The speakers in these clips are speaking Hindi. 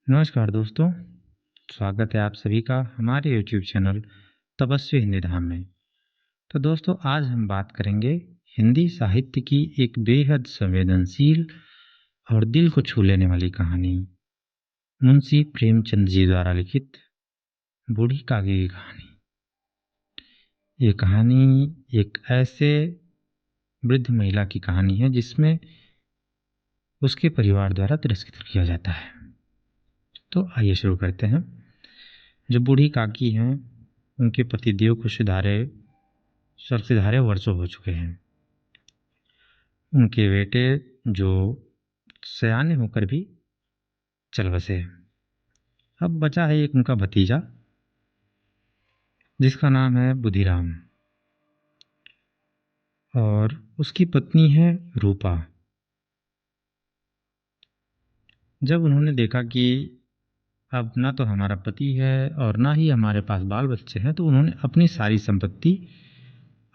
नमस्कार दोस्तों, स्वागत है आप सभी का हमारे यूट्यूब चैनल तपस्वी हिंदी धाम में। तो दोस्तों आज हम बात करेंगे हिंदी साहित्य की एक बेहद संवेदनशील और दिल को छू लेने वाली कहानी, मुंशी प्रेमचंद जी द्वारा लिखित बूढ़ी कागी की कहानी। ये कहानी एक ऐसे वृद्ध महिला की कहानी है जिसमें उसके परिवार द्वारा तिरस्कृत किया जाता है। तो आइए शुरू करते हैं। जो बूढ़ी काकी हैं, उनके पतिदेव को स्वर्ग सिधारे वर्षों हो चुके हैं। उनके बेटे जो सयाने होकर भी चल बसे। अब बचा है एक उनका भतीजा जिसका नाम है बुधिराम, और उसकी पत्नी है रूपा। जब उन्होंने देखा कि अब ना तो हमारा पति है और ना ही हमारे पास बाल बच्चे हैं, तो उन्होंने अपनी सारी संपत्ति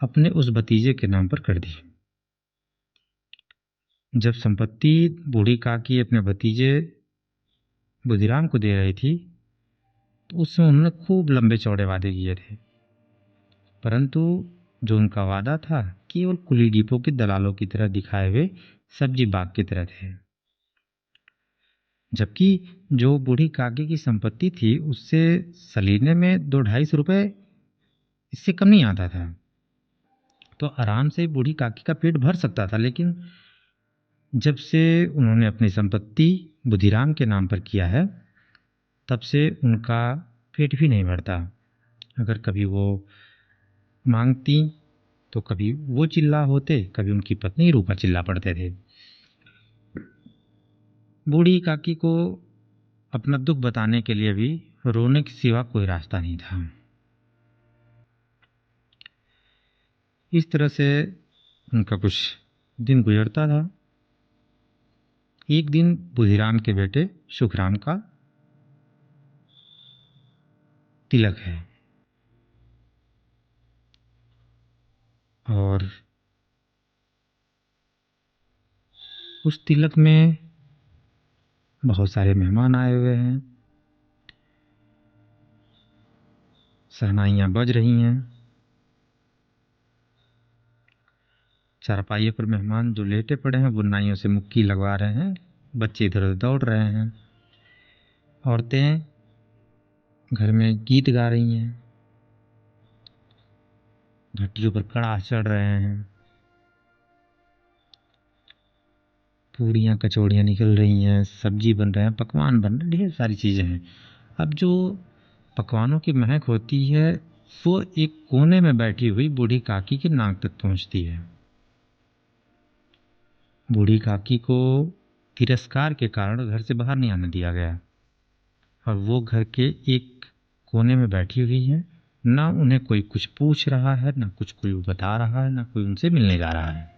अपने उस भतीजे के नाम पर कर दी। जब संपत्ति बूढ़ी काकी अपने भतीजे बुधिराम को दे रही थी, तो उसमें उन्होंने खूब लंबे चौड़े वादे किए थे, परंतु जो उनका वादा था केवल कुली डिपो के दलालों की तरह दिखाए हुए सब्जी बाग की तरह थे। जबकि जो बूढ़ी काकी की संपत्ति थी उससे सलीने में 2-250 रुपए इससे कम नहीं आता था, तो आराम से बूढ़ी काकी का पेट भर सकता था। लेकिन जब से उन्होंने अपनी संपत्ति बुधिराम के नाम पर किया है, तब से उनका पेट भी नहीं भरता। अगर कभी वो मांगती तो कभी वो चिल्ला होते, कभी उनकी पत्नी रूपा चिल्ला पड़ते थे। बूढ़ी काकी को अपना दुख बताने के लिए भी रोने के सिवा कोई रास्ता नहीं था। इस तरह से उनका कुछ दिन गुजरता था। एक दिन बुधिराम के बेटे सुखराम का तिलक है, और उस तिलक में बहुत सारे मेहमान आए हुए हैं। शहनाइयाँ बज रही हैं। चारपाई पर मेहमान जो लेटे पड़े हैं वो नाइयों से मुक्की लगवा रहे हैं। बच्चे इधर उधर दौड़ रहे हैं। औरतें घर में गीत गा रही हैं। भट्टियों पर कड़ाह चढ़ रहे हैं। पूड़ियाँ कचौड़ियाँ निकल रही हैं, सब्जी बन रहे हैं, पकवान बन रहे हैं, ढेर सारी चीज़ें हैं। अब जो पकवानों की महक होती है वो एक कोने में बैठी हुई बूढ़ी काकी के नाक तक पहुंचती है। बूढ़ी काकी को तिरस्कार के कारण घर से बाहर नहीं आने दिया गया, और वो घर के एक कोने में बैठी हुई है। ना उन्हें कोई कुछ पूछ रहा है, ना कुछ कोई बता रहा है, ना कोई उनसे मिलने जा रहा है।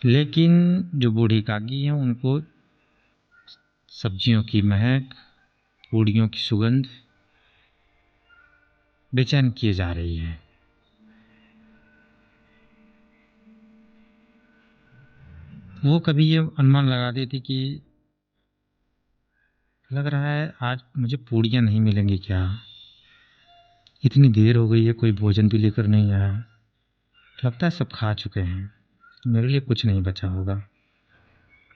लेकिन जो बूढ़ी काकी है उनको सब्जियों की महक, पूड़ियों की सुगंध बेचैन किए जा रही है। वो कभी ये अनुमान लगाती थी कि लग रहा है आज मुझे पूड़ियाँ नहीं मिलेंगी क्या, इतनी देर हो गई है, कोई भोजन भी लेकर नहीं आया, लगता है सब खा चुके हैं, मेरे लिए कुछ नहीं बचा होगा।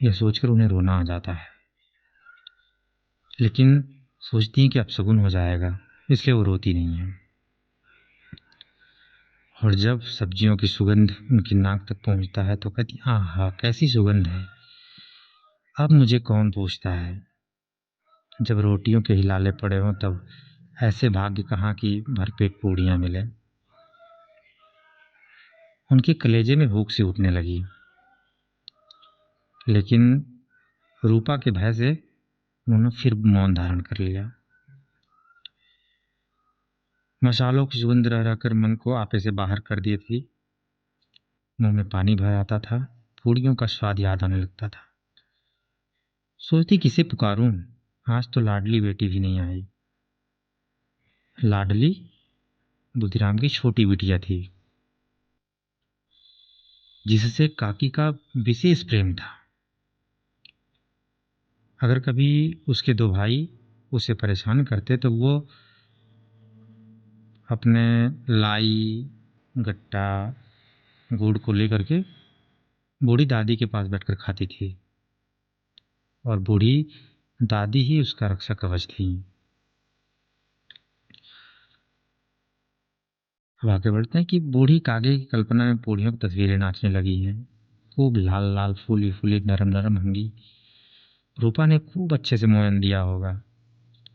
यह सोचकर उन्हें रोना आ जाता है, लेकिन सोचती हैं कि अब शगुन हो जाएगा, इसलिए वो रोती नहीं है। और जब सब्जियों की सुगंध उनकी नाक तक पहुंचता है तो कहती, आहा कैसी सुगंध है, अब मुझे कौन पूछता है। जब रोटियों के हिलाले पड़े हों तब ऐसे भाग्य कहाँ कि भरपेट पूड़ियाँ मिले। उनके कलेजे में भूख सी उठने लगी, लेकिन रूपा के भय से उन्होंने फिर मौन धारण कर लिया। मसालों की सुगंध रह रहकर मन को आपे से बाहर कर दी थी। मुंह में पानी भर आता था, पूड़ियों का स्वाद याद आने लगता था। सोचती किसे पुकारूं, आज तो लाडली बेटी भी नहीं आई। लाडली बुधिराम की छोटी बिटिया थी, जिससे काकी का विशेष प्रेम था। अगर कभी उसके दो भाई उसे परेशान करते तो वो अपने लाई, गट्टा, गुड़ को लेकर के बूढ़ी दादी के पास बैठकर खाती थी और बूढ़ी दादी ही उसका रक्षा कवच थी। अब आगे बढ़ते हैं कि बूढ़ी कागे की कल्पना में बूढ़ियों की तस्वीरें नाचने लगी हैं। खूब लाल लाल फूली फूली नरम नरम होंगी। रूपा ने खूब अच्छे से मोयन दिया होगा।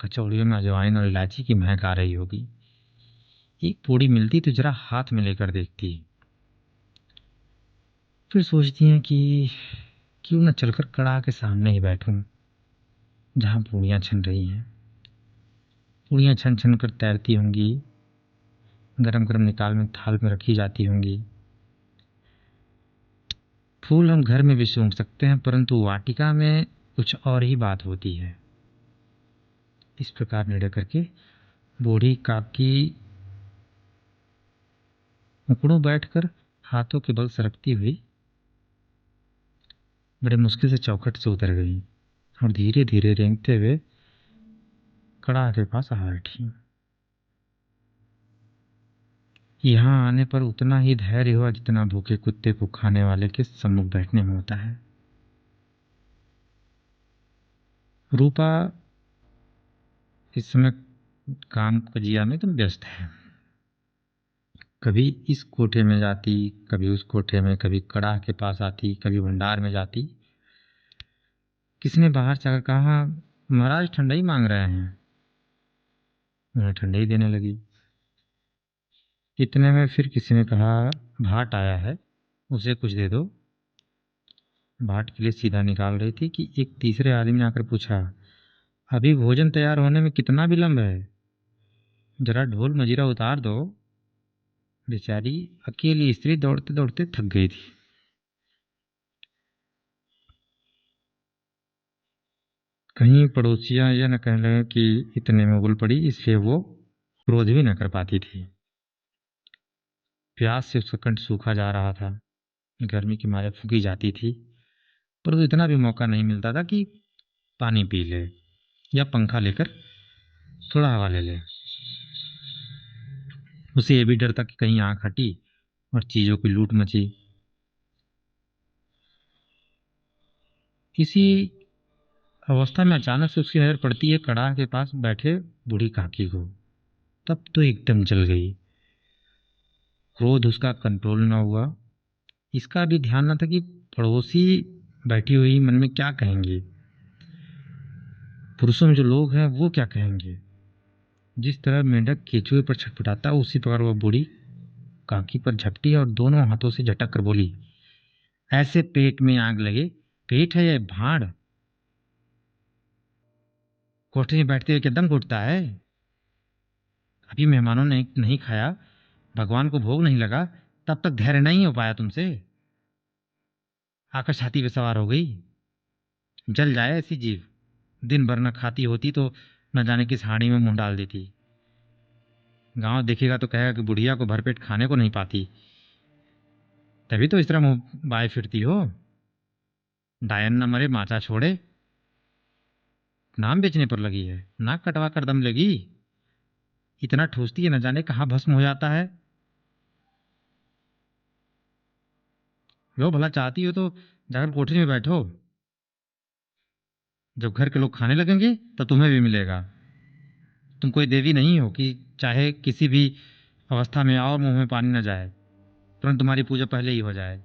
कचौड़ियों में अजवाइन और इलायची की महक आ रही होगी। एक बूढ़ी मिलती तो जरा हाथ में लेकर देखती। फिर सोचती हैं कि क्यों न चलकर कड़ा के सामने ही बैठूं, जहां पूड़ियां छन रही हैं। पूड़ियां छन छन कर तैरती होंगी, गरम गरम निकाल में थाल में रखी जाती होंगी। फूल हम घर में भी सूंघ सकते हैं, परंतु वाटिका में कुछ और ही बात होती है। इस प्रकार निर्णय करके बूढ़ी काकी मुकड़ों बैठकर हाथों के बल सरकती हुई बड़े मुश्किल से चौखट से उतर गई और धीरे धीरे रेंगते हुए कड़ा के पास आ बैठी। यहाँ आने पर उतना ही धैर्य हुआ जितना भूखे कुत्ते को खाने वाले के सम्मुख बैठने में होता है। रूपा इस समय काम कजिया में एकदम व्यस्त है। कभी इस कोठे में जाती, कभी उस कोठे में, कभी कड़ा के पास आती, कभी भंडार में जाती। किसी ने बाहर से आकर कहा, महाराज ठंडाई मांग रहे हैं। उन्हें ठंडाई देने लगी। इतने में फिर किसी ने कहा, भाट आया है, उसे कुछ दे दो। भाट के लिए सीधा निकाल रही थी कि एक तीसरे आदमी ने आकर पूछा, अभी भोजन तैयार होने में कितना विलंब है? जरा ढोल मजीरा उतार दो। बेचारी अकेली स्त्री दौड़ते दौड़ते थक गई थी। कहीं पड़ोसियां यह न कहने लगे कि इतने में उबल पड़ी, इसलिए वो क्रोध भी न कर पाती थी। प्यास से उसका कंठ सूखा जा रहा था, गर्मी के मारे फूकी जाती थी, पर इतना भी मौका नहीं मिलता था कि पानी पी ले या पंखा लेकर थोड़ा हवा ले ले। उसे ये भी डर था कि कहीं आंख हटी और चीजों की लूट मची। इसी अवस्था में अचानक से उसकी नजर पड़ती है कड़ा के पास बैठे बूढ़ी काकी को। तब तो एकदम जल गई। क्रोध उसका कंट्रोल न हुआ। इसका भी ध्यान न था कि पड़ोसी बैठी हुई मन में क्या कहेंगे, पुरुषों में जो लोग हैं वो क्या कहेंगे। जिस तरह मेंढक केंचुए पर छटपटाता उसी प्रकार वह बूढ़ी काकी पर झपटी और दोनों हाथों से झटक कर बोली, ऐसे पेट में आग लगे, पेट है ये भाड़, कोठरी में बैठते हुए क्या दम घुटता है? अभी मेहमानों ने नहीं खाया, भगवान को भोग नहीं लगा, तब तक धैर्य नहीं हो पाया तुमसे? आकर छाती पे सवार हो गई। जल जाए ऐसी जीव। दिन भर न खाती होती तो न जाने किस हांडी में मुंह डाल देती। गांव देखेगा तो कहेगा कि बुढ़िया को भरपेट खाने को नहीं पाती, तभी तो इस तरह मुंह बाए फिरती हो। डायन न मरे माचा छोड़े, नाम बेचने पर लगी है, नाक कटवा कर दम लेगी। इतना ठूसती है न जाने कहाँ भस्म हो जाता है। लो भला चाहती हो तो जाकर कोठरी में बैठो, जब घर के लोग खाने लगेंगे तब तुम्हें भी मिलेगा। तुम कोई देवी नहीं हो कि चाहे किसी भी अवस्था में आओ मुंह में पानी न जाए, तुरंत तुम्हारी पूजा पहले ही हो जाए।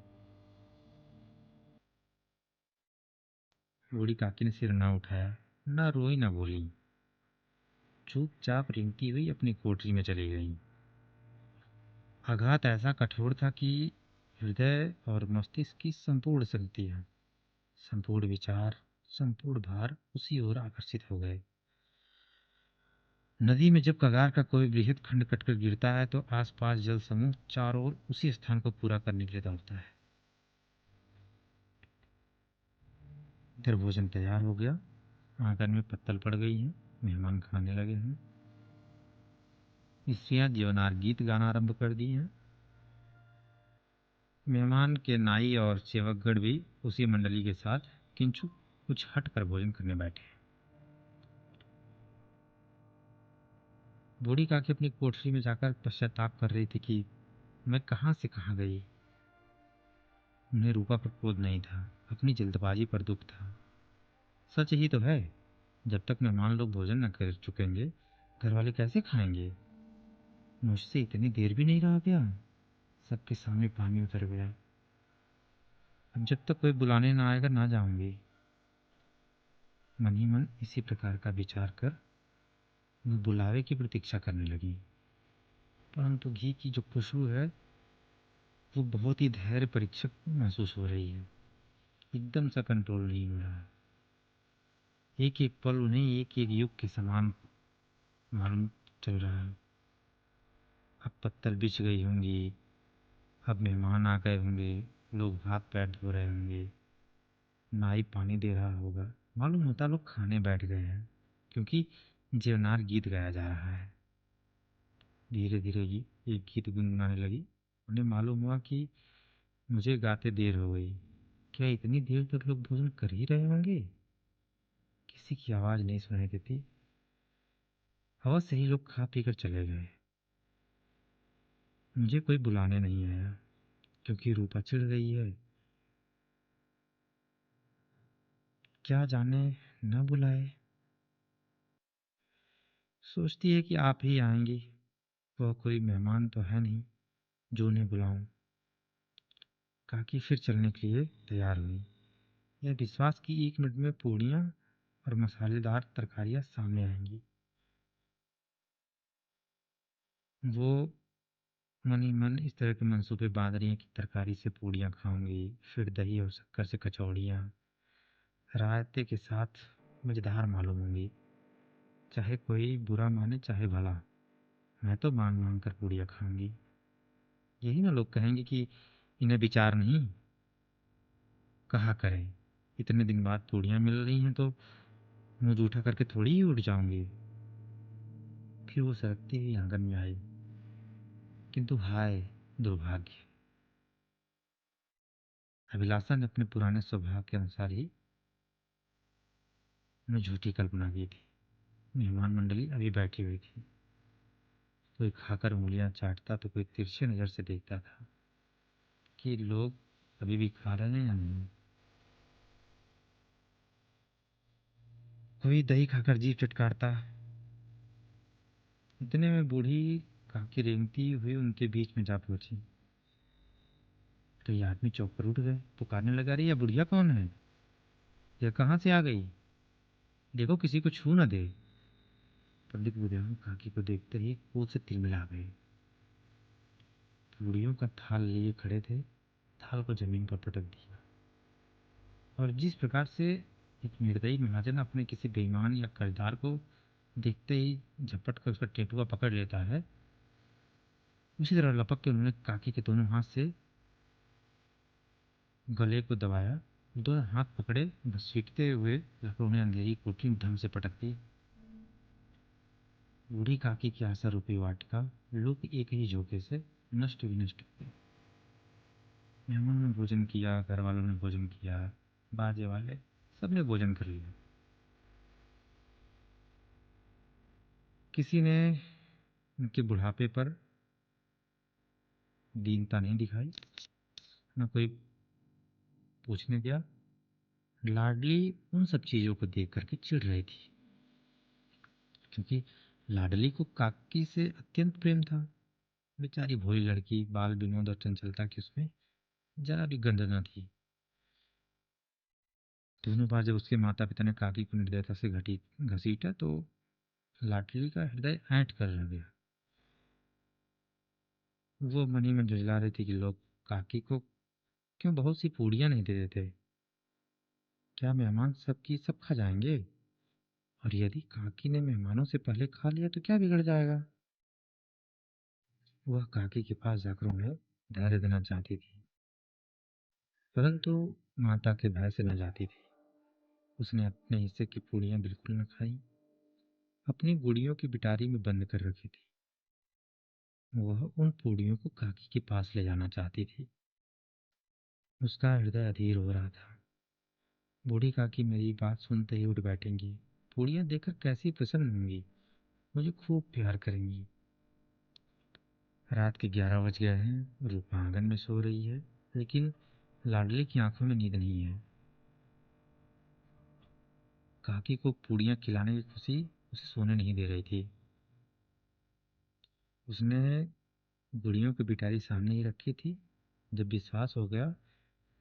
बूढ़ी काकी ने सिर न उठाया, न रोई न बोली, चुपचाप रेंगती हुई अपनी कोठरी में चली गई। आघात ऐसा कठोर था कि हृदय और मस्तिष्क की संपूर्ण शक्तियां, संपूर्ण विचार, संपूर्ण भार उसी ओर आकर्षित हो गए। नदी में जब कगार का कोई बृहद खंड कटकर गिरता है तो आसपास जल समूह चारों ओर उसी स्थान को पूरा करने के लिए दौड़ता है। इधर भोजन तैयार हो गया, आंगन में पत्तल पड़ गई हैं, मेहमान खाने लगे हैं। स्त्रियां जीवनार गीत गाना आरंभ कर दी हैं। मेहमान के नाई और सेवकगण भी उसी मंडली के साथ किंचु कुछ हट कर भोजन करने बैठे। बूढ़ी काकी अपनी कोठरी में जाकर पश्चाताप कर रही थी कि मैं कहाँ से कहाँ गई। उन्हें रूपा पर क्रोध नहीं था, अपनी जल्दबाजी पर दुख था। सच ही तो है, जब तक मेहमान लोग भोजन न कर चुकेंगे घर वाले कैसे खाएंगे। मुझसे इतनी देर भी नहीं रहा क्या। सबके सामने पानी उतर गया। अब जब तक कोई बुलाने ना आएगा ना जाऊंगी। मन ही मन इसी प्रकार का विचार कर मैं बुलावे की प्रतीक्षा करने लगी। परंतु घी की जो खुशबू है वो बहुत ही धैर्य परीक्षक महसूस हो रही है। एकदम सा कंट्रोल नहीं हो रहा है। एक एक पल उन्हें एक एक युग के समान मालूम चल रहा है। अब पत्तल बिछ गई होंगी, अब मेहमान आ गए होंगे, लोग हाथ पैर धो रहे होंगे, नाई पानी दे रहा होगा। मालूम होता लोग खाने बैठ गए हैं, क्योंकि जीवनार गीत गाया जा रहा है। धीरे धीरे एक गीत गुनगुनाने लगी। उन्हें मालूम हुआ कि मुझे गाते देर हो गई। क्या इतनी देर तक लोग भोजन कर ही रहे होंगे। किसी की आवाज नहीं सुनाई देती। अवश्य से ही लोग खा पी कर चले गए। मुझे कोई बुलाने नहीं आया, क्योंकि रूपा चिढ़ गई है। क्या जाने न बुलाए। सोचती है कि आप ही आएंगी। वह कोई मेहमान तो है नहीं जो उन्हें बुलाऊं। काकी फिर चलने के लिए तैयार हुई। यह विश्वास कि 1 मिनट में पूड़ियाँ और मसालेदार तरकारियाँ सामने आएंगी। वो मन ही मन इस तरह के मंसूबे बांध रही हैं कि तरकारी से पूड़ियाँ खाऊंगी, फिर दही और शक्कर से कचौड़ियाँ, रायते के साथ मजेदार मालूम होंगी। चाहे कोई बुरा माने चाहे भला, मैं तो मांग मांग कर पूड़ियाँ खाऊंगी। यही ना लोग कहेंगे कि इन्हें विचार नहीं। कहा करें, इतने दिन बाद पूड़ियाँ मिल रही हैं तो मुंह जूठा करके थोड़ी ही उठ जाऊंगी। फिर वो सरकती हुई आंगन में आई। किंतु हाय दुर्भाग्य, अभिलाषा ने अपने पुराने स्वभाव के अनुसार ही उन्हें झूठी कल्पना की थी। मेहमान मंडली अभी बैठी हुई थी। कोई खाकर उंगलियां चाटता तो कोई तिरछी नजर से देखता था कि लोग अभी भी खा रहे हैं या नहीं। कोई दही खाकर जीभ चटकारता। इतने में बूढ़ी काकी रेंगती हुई उनके बीच में जा पहुंची। तो ये आदमी चौंक कर उठ गए, पुकारने लगा, रही यह बुढ़िया कौन है, यह कहाँ से आ गई, देखो किसी को छू न दे। पंडित बुढ़िया काकी को देखते ही क्रोध से तिलमिला गए। पूड़ियों का थाल लिए खड़े थे, थाल को जमीन पर पटक दिया। और जिस प्रकार से एक निर्दयी महाजन अपने किसी बेईमान या कर्जदार को देखते ही झपट कर उसका टेटुआ पकड़ लेता है, उसी तरह लपक के उन्होंने काकी के दोनों हाथ से गले को दबाया। दोनों हाथ पकड़े घसीटते हुए लकड़ों ने अंधेरी कोठरी में ढंग से पटक दी। बूढ़ी काकी की आशा रूपी वाटिका लोग एक ही झोंके से नष्ट विनष्ट हो गई। मेहमानों ने भोजन किया, घर वालों ने भोजन किया, बाजे वाले सबने भोजन कर लिया। किसी ने उनके बुढ़ापे पर दीनता नहीं दिखाई, न कोई पूछने दिया। लाडली उन सब चीजों को देख करके चिढ़ रही थी, क्योंकि लाडली को काकी से अत्यंत प्रेम था। बेचारी भोली लड़की, बाल विनोद और चंचलता की उसमें जरा भी गंध न थी। दोनों बार जब उसके माता पिता ने काकी को निर्दयता से घटी घसीटा तो लाडली का हृदय ऐंठ कर रह गया। वो मन ही में झुंझला रही थी कि लोग काकी को क्यों बहुत सी पूड़ियाँ नहीं दे देते। क्या मेहमान सबकी सब खा जाएंगे, और यदि काकी ने मेहमानों से पहले खा लिया तो क्या बिगड़ जाएगा। वह काकी के पास जाकर उन्हें धैर्य देना चाहती थी, परंतु माता के भय से न जाती थी। उसने अपने हिस्से की पूड़ियाँ बिल्कुल न खाई, अपनी गुड़ियों की बिटारी में बंद कर रखी थी। वह उन पूड़ियों को काकी के पास ले जाना चाहती थी। उसका हृदय अधीर हो रहा था। बूढ़ी काकी मेरी बात सुनते ही उठ बैठेंगी। पूड़ियाँ देखकर कैसी प्रसन्न होंगी, मुझे खूब प्यार करेंगी। रात के 11 बज गए हैं। रूपा आंगन में सो रही है, लेकिन लाडली की आंखों में नींद नहीं है। काकी को पूड़ियाँ खिलाने की खुशी उसे सोने नहीं दे रही थी। उसने गुड़ियों की पिटारी सामने ही रखी थी। जब विश्वास हो गया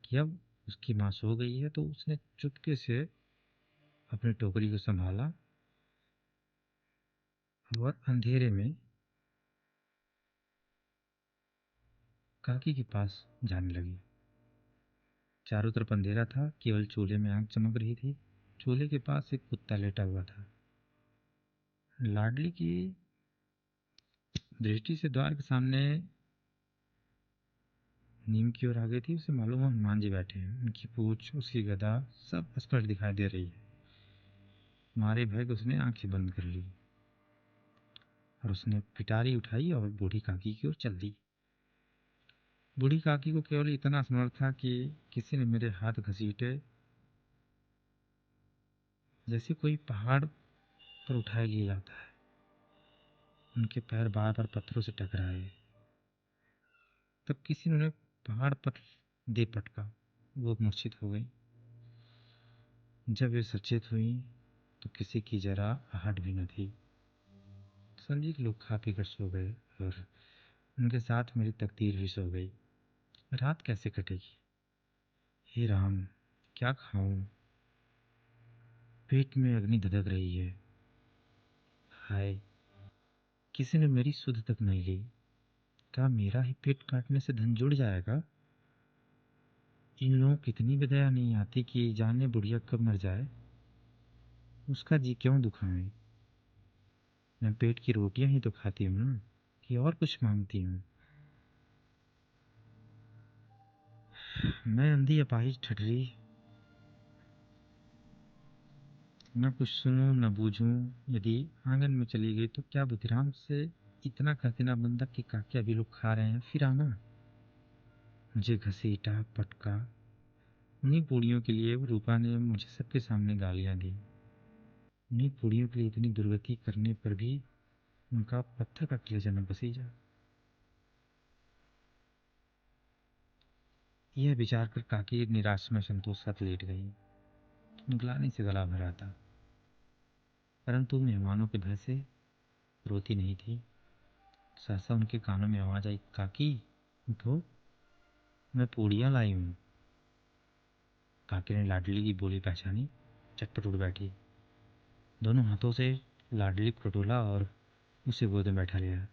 कि अब उसकी माँ सो गई है, तो उसने चुपके से अपनी टोकरी को संभाला और अंधेरे में काकी के पास जाने लगी। चारों तरफ अंधेरा था, केवल चूल्हे में आग चमक रही थी। चूल्हे के पास एक कुत्ता लेटा हुआ था। लाडली की दृष्टि से द्वार के सामने नीम की ओर आ गई थी। उसे मालूम हुआ हनुमान जी बैठे हैं। उनकी पूंछ, उसकी गदा सब स्पष्ट दिखाई दे रही है। मारे भय को उसने आंखें बंद कर ली और उसने पिटारी उठाई और बूढ़ी काकी की ओर चल दी। बूढ़ी काकी को केवल इतना स्मरण था कि किसी ने मेरे हाथ घसीटे, जैसे कोई पहाड़ पर उठाए लिए जाता है। उनके पैर बार बार पत्थरों से टकराए। तब किसी ने उन्हें पहाड़ पर दे पटका। वो मूर्छित हो गई। जब वे सचेत हुई तो किसी की जरा आहट भी न थी। समझी कि लोग खा पी कर सो गए और उनके साथ मेरी तकदीर भी सो गई। रात कैसे कटेगी? हे राम, क्या खाऊं? पेट में अग्नि धधक रही है। हाय, किसी ने मेरी सुध तक नहीं ली। क्या मेरा ही पेट काटने से धन जुड़ जाएगा? इन लोगों को इतनी भी दया नहीं आती कि जाने बुढ़िया कब मर जाए। उसका जी क्यों दुखाएं? मैं पेट की रोटियां ही तो खाती हूँ ना, कि और कुछ मांगती हूँ। मैं अंधी अपाहिज ठठरी, न कुछ सुनूं न बूझूं। यदि आंगन में चली गई तो क्या बुधिराम से इतना कर देना बंदा कि काके अभी लोग खा रहे हैं, फिर आना। मुझे घसीटा, पटका। उन्हीं पूड़ियों के लिए रूपा ने मुझे सबके सामने गालियां दी। उन्हीं पूड़ियों के लिए इतनी दुर्गति करने पर भी उनका पत्थर का कलेजा न बसीजा। यह विचार कर काकी निराश में संतोष साथ लेट गई। ग्लानि से गला भरा था, परंतु मेहमानों के भय से रोती नहीं थी। सहसा उनके कानों में आवाज आई, काकी उठो, मैं पूड़ियाँ लाई हूँ। काकी ने लाडली की बोली पहचानी, चटपट उठ बैठी। दोनों हाथों से लाडली को टटोला और उसे गोद में बैठा लिया।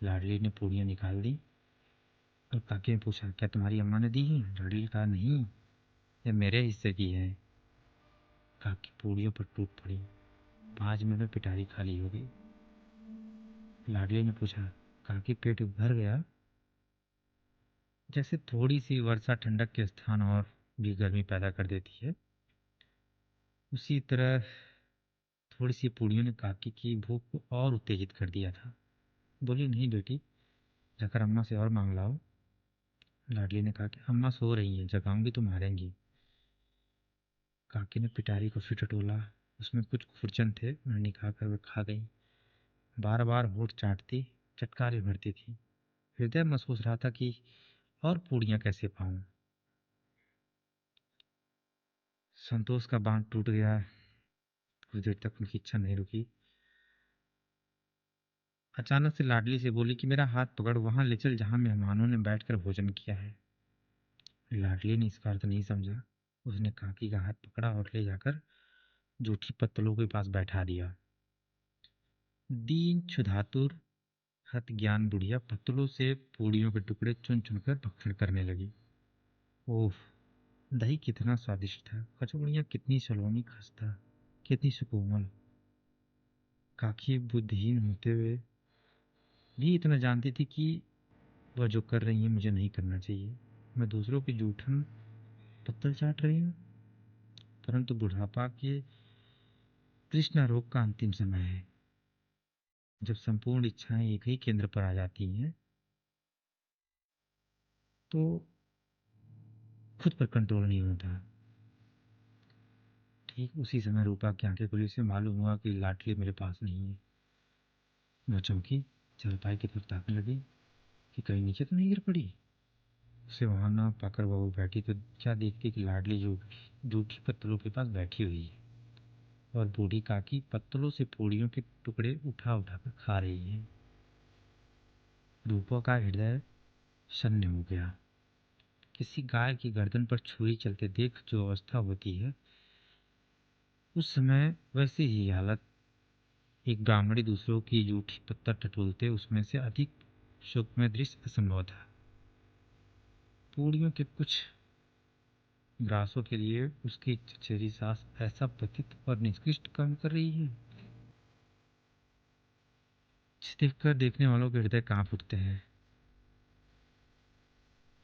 लाडली ने पूड़ियाँ निकाल दी और काकी ने पूछा, क्या तुम्हारी अम्मा ने दी हैं? लाडली ने कहा, नहीं, यह मेरे हिस्से की है। काकी पूड़ियों पर टूट पड़ी। 5 मिनट में पिटारी खाली हो गई। लाडली ने पूछा, काकी पेट भर गया? जैसे थोड़ी सी वर्षा ठंडक के स्थान और भी गर्मी पैदा कर देती है, उसी तरह थोड़ी सी पूड़ियों ने काकी की भूख को और उत्तेजित कर दिया था। बोली, नहीं बेटी, जाकर अम्मा से और मांग लाओ। लाडली ने कहा कि अम्मा सो रही हैं, जगाऊंगी तो मारेंगी। काकी ने पिटारी को फिर टटोला। उसमें कुछ खुरचन थे, उन्हें निकाल कर वे खा गई। बार बार होठ चाटती, चटकारे भरती थी। हृदय महसूस रहा था कि और पूड़ियाँ कैसे पाऊं। संतोष का बांध टूट गया। कुछ देर तक उनकी इच्छा नहीं रुकी। अचानक से लाडली से बोली कि मेरा हाथ पकड़ वहां ले चल जहां मेहमानों ने बैठकर भोजन किया है। लाडली ने इसका अर्थ नहीं समझा। उसने काकी का हाथ पकड़ा और ले जाकर जूठी पत्तलों के पास बैठा दिया। दीन क्षुधातुर हत ज्ञान बुढ़िया पत्तलों से पूड़ियों के टुकड़े चुन चुनकर भक्षण करने लगी। ओह, दही कितना स्वादिष्ट था, कचौड़ियाँ कितनी सलोनी खस्ता, कितनी सुकोमल। काकी बुद्धिहीन होते हुए भी इतना जानती थी कि वह जो कर रही है मुझे नहीं करना चाहिए। मैं दूसरों की जूठन पत्तल चाट रही हूँ। परंतु बुढ़ापा के तृष्णा रोग का अंतिम समय है। जब संपूर्ण इच्छाएं एक ही केंद्र पर आ जाती हैं तो खुद पर कंट्रोल नहीं होता। ठीक उसी समय रूपा की आंखें खुली। से मालूम हुआ कि लाडली मेरे पास नहीं है। वह चौंकी, चारपाई की तरफ ताकने लगी कि कहीं नीचे तो नहीं गिर पड़ी। उसे वहां ना पाकर बहू बैठी तो क्या देखती कि लाडली जूठी पत्तलों के पास बैठी हुई है और बूढ़ी काकी पत्तलों से पूड़ियों के टुकड़े उठा उठा कर खा रही है। रूपा का हृदय शून्य हो गया। किसी गाय की गर्दन पर छुरी चलते देख जो अवस्था होती है, उस समय वैसी ही हालत एक ब्राह्मणी दूसरों की जूठी पत्थर टटोलते उसमें से अधिक शोकमय दृश्य असंभव था। पूड़ियों के कुछ ग्रासों के लिए उसकी चचेरी सास ऐसा पतित और निकृष्ट काम कर रही है, जिसे देखकर देखने वालों के हृदय कांप उठते हैं।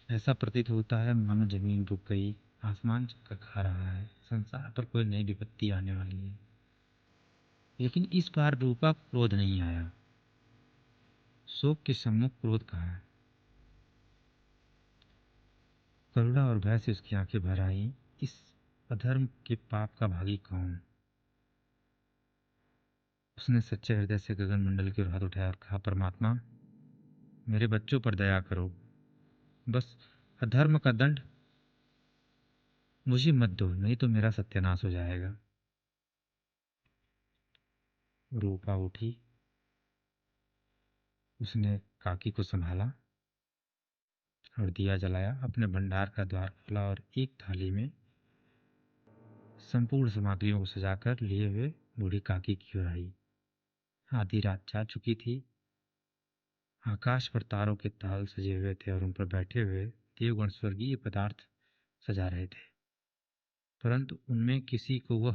ऐसा प्रतीत होता है मानो जमीन रुक गई, आसमान चक्कर खा रहा है, संसार पर कोई नई विपत्ति आने वाली है। लेकिन इस बार रूपा को क्रोध नहीं आया। शोक के सम्मुख क्रोध कहा है। करुणा और भय से उसकी आंखें भर आई। इस अधर्म के पाप का भागी कौन? उसने सच्चे हृदय से गगन मंडल की ओर हाथ उठाया और कहा, परमात्मा मेरे बच्चों पर दया करो, बस अधर्म का दंड मुझे मत दो, नहीं तो मेरा सत्यानाश हो जाएगा। रूपा उठी, उसने काकी को संभाला और दिया जलाया, अपने भंडार का द्वार खोला और एक थाली में संपूर्ण सामग्रियों को सजाकर लिए हुए बूढ़ी काकी की ओर आई। आधी रात जा चुकी थी। आकाश पर तारों के ताल सजे हुए थे और उन पर बैठे हुए देवगण स्वर्गीय पदार्थ सजा रहे थे, परंतु उनमें किसी को वह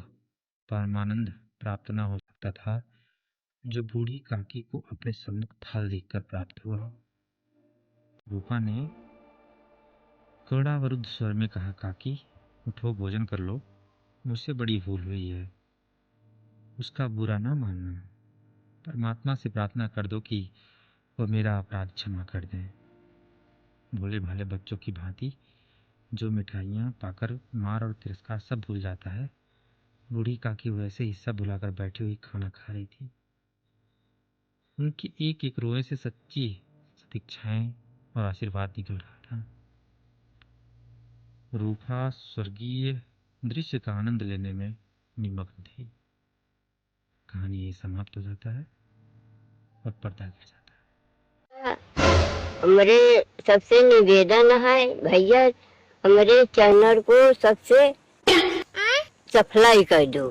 परमानंद प्राप्त न हो सकता था जो बूढ़ी काकी को अपने सम्मुख थाल देखकर प्राप्त हुआ। रूपा ने करुणावरुद्ध स्वर में कहा, काकी उठो, भोजन कर लो, मुझसे बड़ी भूल हुई है, उसका बुरा ना मानना। परमात्मा से प्रार्थना कर दो कि वह मेरा अपराध क्षमा कर दें। भोले भाले बच्चों की भांति जो मिठाइयाँ पाकर मार और तिरस्कार सब भूल जाता है, बूढ़ी काकी वैसे ही सब भुलाकर बैठी हुई खाना खा रही थी। उनकी एक एक रोए से सच्ची सदिच्छाएं और आशीर्वाद निकल रहा था। रूपा स्वर्गीय दृश्य का आनंद लेने में निमग्न थी। कहानी यही समाप्त हो जाता है और पर्दा गिर जाता है। हमारे सबसे निवेदन है भैया, हमारे चैनल को सबसे सब्सक्राइब कर दो।